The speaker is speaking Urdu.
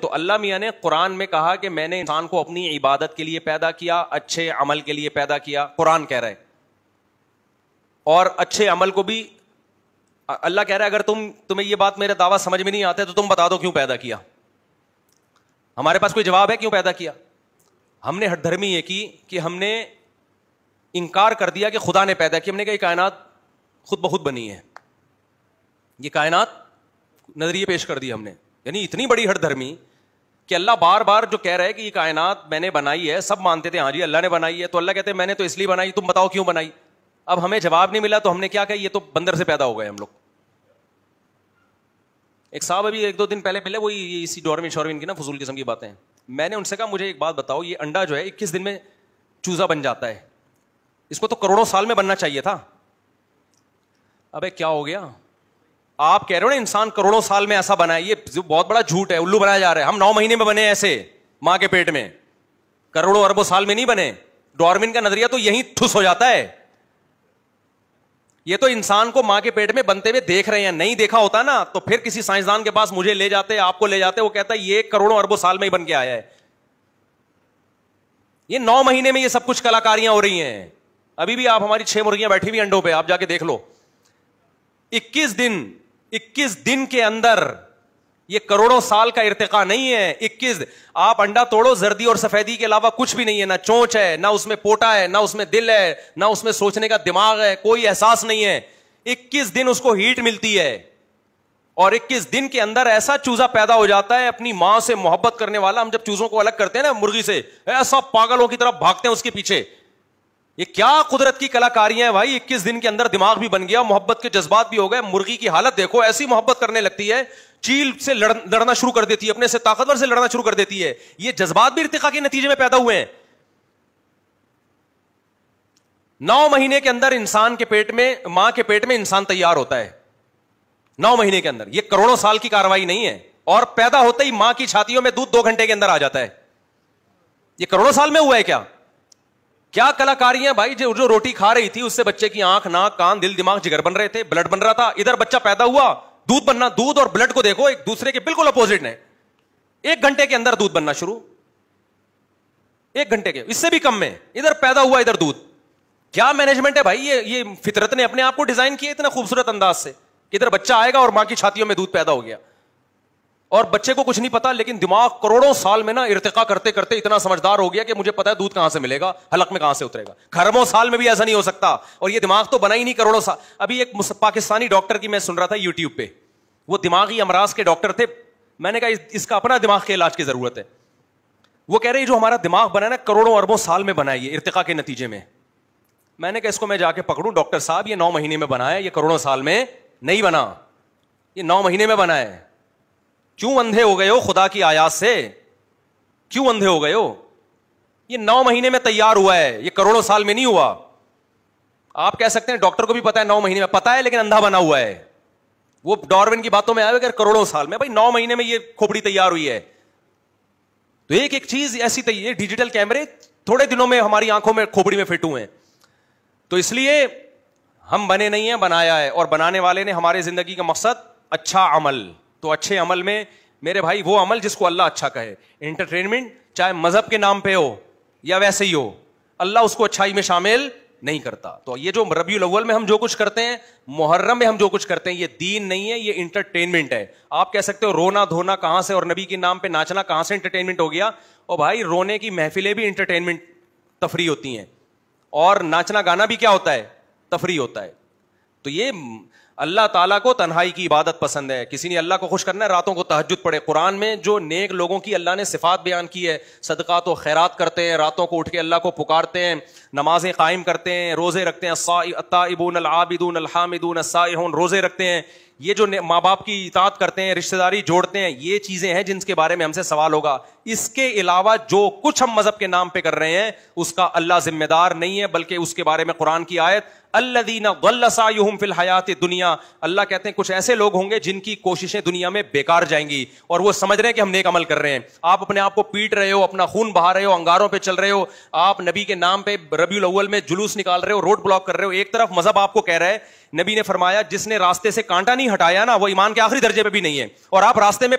تو اللہ میاں نے قرآن میں کہا کہ میں نے انسان کو اپنی عبادت کے لیے پیدا کیا, اچھے عمل کے لیے پیدا کیا, قرآن کہہ رہا ہے. اور اچھے عمل کو بھی اللہ کہہ رہا ہے اگر تمہیں یہ بات میرے دعویٰ سمجھ میں نہیں آتے تو تم بتا دو کیوں پیدا کیا. ہمارے پاس کوئی جواب ہے کیوں پیدا کیا؟ ہم نے ہٹ دھرمی یہ کی کہ ہم نے انکار کر دیا کہ خدا نے پیدا کیا. ہم نے کہا یہ کائنات خود بخود بنی ہے, یہ کائنات نظریے پیش کر دیا ہم نے. یعنی اتنی بڑی ہٹ دھرمی کہ اللہ بار بار جو کہہ رہا ہے کہ یہ کائنات میں نے بنائی ہے, سب مانتے تھے ہاں جی اللہ نے بنائی ہے, تو اللہ کہتے ہیں میں نے تو اس لیے بنائی, تم بتاؤ کیوں بنائی. اب ہمیں جواب نہیں ملا تو ہم نے کیا کہا یہ تو بندر سے پیدا ہو گئے ہم لوگ. ایک صاحب ابھی 1-2 دن پہلے ملے, وہی اسی ڈارون کی نا فضول قسم کی باتیں. میں نے ان سے کہا مجھے ایک بات بتاؤ, یہ انڈا جو ہے 21 دن میں چوزا بن جاتا ہے, اس کو تو کروڑوں سال میں بننا چاہیے تھا. ابے کیا ہو گیا, آپ کہہ رہے ہو نا انسان کروڑوں سال میں ایسا بنا ہے, یہ بہت بڑا جھوٹ ہے, الو بنایا جا رہا ہے. ہم 9 مہینے میں بنے ایسے ماں کے پیٹ میں, کروڑوں اربوں سال میں نہیں بنے. ڈارون کا نظریہ تو یہیں ٹھس ہو جاتا ہے. یہ تو انسان کو ماں کے پیٹ میں بنتے ہوئے دیکھ رہے ہیں, نہیں دیکھا ہوتا نا تو پھر کسی سائنسدان کے پاس مجھے لے جاتے, آپ کو لے جاتے, وہ کہتا ہے یہ کروڑوں اربوں سال میں ہی بن کے آیا ہے. یہ 9 مہینے میں یہ سب کچھ کلاکاریاں ہو رہی ہیں. ابھی بھی آپ ہماری 6 مرغیاں بیٹھی ہوئی انڈوں پہ, آپ جا کے دیکھ لو. 21 دن کے اندر, یہ کروڑوں سال کا ارتقا نہیں ہے. 21 آپ انڈا توڑو, زردی اور سفیدی کے علاوہ کچھ بھی نہیں ہے, نہ چونچ ہے, نہ اس میں پوٹا ہے, نہ اس میں دل ہے, نہ اس میں سوچنے کا دماغ ہے, کوئی احساس نہیں ہے. 21 دن اس کو ہیٹ ملتی ہے, اور 21 دن کے اندر ایسا چوزا پیدا ہو جاتا ہے اپنی ماں سے محبت کرنے والا. ہم جب چوزوں کو الگ کرتے ہیں نا مرغی سے, ایسا پاگلوں کی طرح بھاگتے ہیں اس کے پیچھے. یہ کیا قدرت کی کلاکاریاں ہیں بھائی. 21 دن کے اندر دماغ بھی بن گیا, محبت کے جذبات بھی ہو گئے. مرغی کی حالت دیکھو, ایسی محبت کرنے لگتی ہے, چیل سے لڑنا شروع کر دیتی ہے, اپنے سے طاقتور سے لڑنا شروع کر دیتی ہے. یہ جذبات بھی ارتقاء کے نتیجے میں پیدا ہوئے ہیں. 9 مہینے کے اندر انسان کے پیٹ میں, ماں کے پیٹ میں انسان تیار ہوتا ہے 9 مہینے کے اندر. یہ کروڑوں سال کی کاروائی نہیں ہے. اور پیدا ہوتے ہی ماں کی چھاتیوں میں دودھ 2 گھنٹے کے اندر آ جاتا ہے. یہ کروڑوں سال میں ہوا ہے کیا؟ کیا کلاکاریاں بھائی. جو روٹی کھا رہی تھی اس سے بچے کی آنکھ, ناک, کان, دل, دماغ, جگر بن رہے تھے, بلڈ بن رہا تھا. ادھر بچہ پیدا ہوا, دودھ بننا. دودھ اور بلڈ کو دیکھو, ایک دوسرے کے بالکل اپوزٹ ہیں. 1 گھنٹے کے اندر دودھ بننا شروع, 1 گھنٹے کے, اس سے بھی کم میں. ادھر پیدا ہوا, ادھر دودھ. کیا مینجمنٹ ہے بھائی. یہ فطرت نے اپنے آپ کو ڈیزائن کیا اتنا خوبصورت انداز سے کہ ادھر بچہ آئے گا اور ماں کی چھاتیوں میں دودھ پیدا ہو گیا. اور بچے کو کچھ نہیں پتا, لیکن دماغ کروڑوں سال میں نا ارتقا کرتے کرتے اتنا سمجھدار ہو گیا کہ مجھے پتا ہے دودھ کہاں سے ملے گا, حلق میں کہاں سے اترے گا. خربوں سال میں بھی ایسا نہیں ہو سکتا. اور یہ دماغ تو بنا ہی نہیں کروڑوں سال. ابھی ایک پاکستانی ڈاکٹر کی میں سن رہا تھا یوٹیوب پہ, وہ دماغی امراض کے ڈاکٹر تھے. میں نے کہا اس کا اپنا دماغ کے علاج کی ضرورت ہے. وہ کہہ رہے جو ہمارا دماغ بنا ہے نا کروڑوں اربوں سال میں بنا ہے, یہ ارتقاء کے نتیجے میں. میں نے کہا اس کو میں جا کے پکڑوں, ڈاکٹر صاحب یہ 9 مہینے میں بنا ہے, یہ کروڑوں سال میں نہیں بنا, یہ 9 مہینے میں بنا ہے. کیوں اندھے ہو گئے ہو خدا کی آیات سے, کیوں اندھے ہو گئے ہو؟ یہ 9 مہینے میں تیار ہوا ہے, یہ کروڑوں سال میں نہیں ہوا. آپ کہہ سکتے ہیں ڈاکٹر کو بھی پتا ہے 9 مہینے میں, پتا ہے, لیکن اندھا بنا ہوا ہے. وہ ڈارون کی باتوں میں آئے اگر کروڑوں سال میں, بھائی 9 مہینے میں یہ کھوپڑی تیار ہوئی ہے. تو ایک ایک چیز ایسی تیار, ڈیجیٹل کیمرے تھوڑے دنوں میں ہماری آنکھوں میں کھوپڑی میں فٹ ہوئے ہیں. تو اس لیے ہم بنے نہیں ہیں, بنایا ہے. اور بنانے والے نے ہمارے زندگی کا مقصد اچھا عمل. تو اچھے عمل میں میرے بھائی وہ عمل جس کو اللہ اچھا کہے. انٹرٹینمنٹ چاہے مذہب کے نام پہ ہو یا ویسے ہی ہو, اللہ اس کو اچھائی میں شامل نہیں کرتا. تو یہ جو ربیع الاول میں ہم جو کچھ کرتے ہیں, محرم میں ہم جو کچھ کرتے ہیں, یہ دین نہیں ہے, یہ انٹرٹینمنٹ ہے. آپ کہہ سکتے ہو رونا دھونا کہاں سے, اور نبی کے نام پہ ناچنا کہاں سے انٹرٹینمنٹ ہو گیا. اور بھائی رونے کی محفلیں بھی انٹرٹینمنٹ تفریح ہوتی ہیں, اور ناچنا گانا بھی کیا ہوتا ہے, تفریح ہوتا ہے. تو یہ اللہ تعالیٰ کو تنہائی کی عبادت پسند ہے. کسی نے اللہ کو خوش کرنا ہے, راتوں کو تہجد پڑھے. قرآن میں جو نیک لوگوں کی اللہ نے صفات بیان کی ہے, صدقات و خیرات کرتے ہیں, راتوں کو اٹھ کے اللہ کو پکارتے ہیں, نمازیں قائم کرتے ہیں, روزے رکھتے ہیں, التائبون العابدون الحامدون السائحون, روزے رکھتے ہیں, یہ جو ماں باپ کی اطاعت کرتے ہیں, رشتہ داری جوڑتے ہیں, یہ چیزیں ہیں جن کے بارے میں ہم سے سوال ہوگا. اس کے علاوہ جو کچھ ہم مذہب کے نام پہ کر رہے ہیں اس کا اللہ ذمہ دار نہیں ہے, بلکہ اس کے بارے میں قرآن کی آیت الذین ضل سعیہم فی الحیات الدنیا, اللہ کہتے ہیں کچھ ایسے لوگ ہوں گے جن کی کوششیں دنیا میں بیکار جائیں گی, اور وہ سمجھ رہے ہیں کہ ہم نیک عمل کر رہے ہیں. آپ اپنے آپ کو پیٹ رہے ہو, اپنا خون بہا رہے ہو, انگاروں پہ چل رہے ہو, آپ نبی کے نام پہ ربیع الاول میں جلوس نکال رہے ہو, روڈ بلاک کر رہے ہو. ایک طرف مذہب آپ کو کہہ رہا ہے, نبی نے فرمایا جس نے راستے سے کانٹا نہیں ہٹایا نا وہ ایمان کے آخری درجے پہ بھی نہیں ہے, اور آپ راستے میں